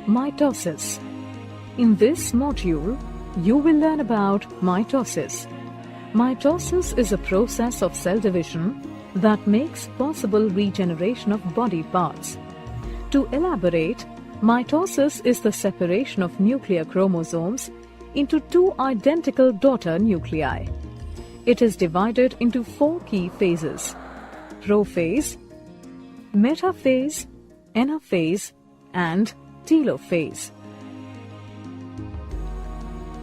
mitosis. In this module, you will learn about mitosis. Mitosis is a process of cell division that makes possible regeneration of body parts. To elaborate, mitosis is the separation of nuclear chromosomes into two identical daughter nuclei. It is divided into four key phases: prophase, metaphase, anaphase, and telophase.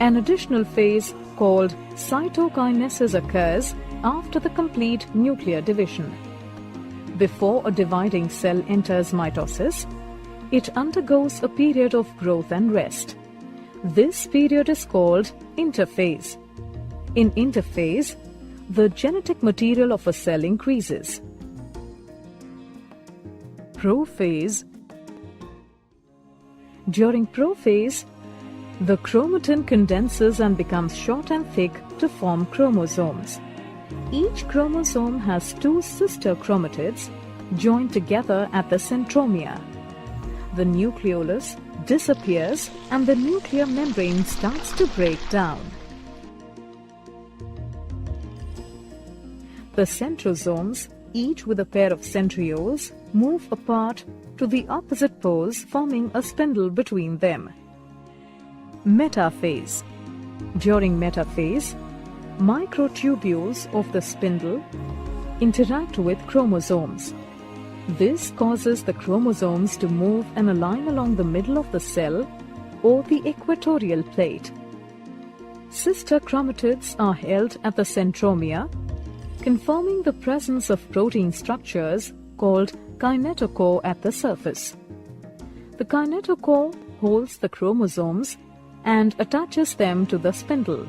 An additional phase called cytokinesis occurs after the complete nuclear division. Before a dividing cell enters mitosis, it undergoes a period of growth and rest. This period is called interphase. In interphase, the genetic material of a cell increases. Prophase. During prophase, the chromatin condenses and becomes short and thick to form chromosomes. Each chromosome has two sister chromatids joined together at the centromere. The nucleolus disappears and the nuclear membrane starts to break down. The centrosomes, each with a pair of centrioles, move apart to the opposite poles, forming a spindle between them. Metaphase. During metaphase, microtubules of the spindle interact with chromosomes. This causes the chromosomes to move and align along the middle of the cell or the equatorial plate. Sister chromatids are held at the centromere, confirming the presence of protein structures called kinetochore at the surface. The kinetochore holds the chromosomes and attaches them to the spindle.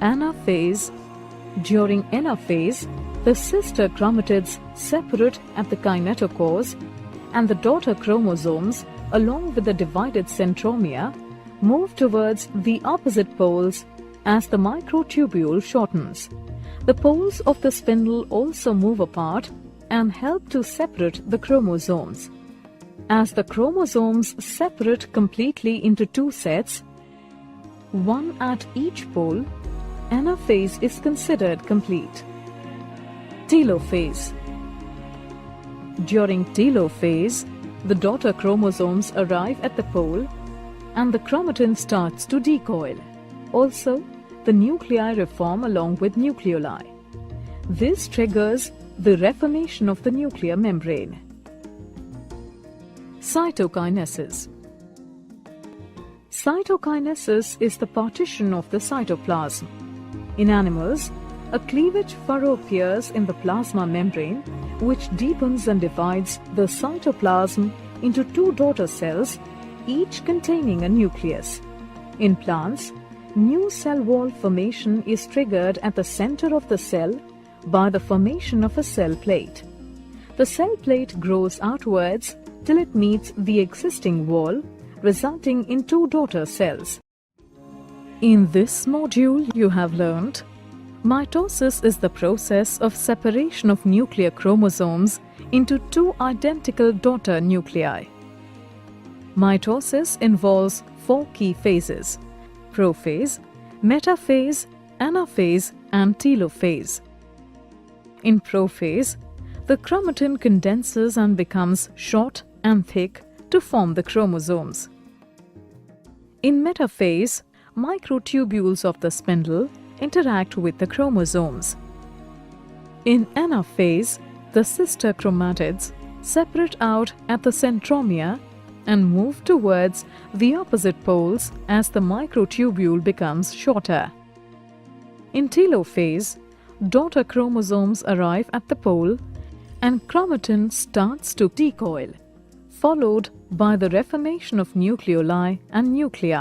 Anaphase. During anaphase, the sister chromatids separate at the kinetochores, and the daughter chromosomes, along with the divided centromere, move towards the opposite poles as the microtubule shortens. The poles of the spindle also move apart and help to separate the chromosomes. As the chromosomes separate completely into two sets, one at each pole, anaphase is considered complete. Telophase. During telophase, the daughter chromosomes arrive at the pole and the chromatin starts to decoil. Also, the nuclei reform along with nucleoli. This triggers the reformation of the nuclear membrane. Cytokinesis. Cytokinesis is the partition of the cytoplasm. In animals, a cleavage furrow appears in the plasma membrane, which deepens and divides the cytoplasm into two daughter cells, each containing a nucleus. In plants, new cell wall formation is triggered at the center of the cell by the formation of a cell plate. The cell plate grows outwards till it meets the existing wall, resulting in two daughter cells. In this module, you have learned mitosis is the process of separation of nuclear chromosomes into two identical daughter nuclei. Mitosis involves four key phases: prophase, metaphase, anaphase, and telophase. In prophase, the chromatin condenses and becomes short and thick to form the chromosomes. In metaphase, microtubules of the spindle interact with the chromosomes. In anaphase, the sister chromatids separate out at the centromere and move towards the opposite poles as the microtubule becomes shorter. In telophase, daughter chromosomes arrive at the pole and chromatin starts to decoil, followed by the reformation of nucleoli and nuclei.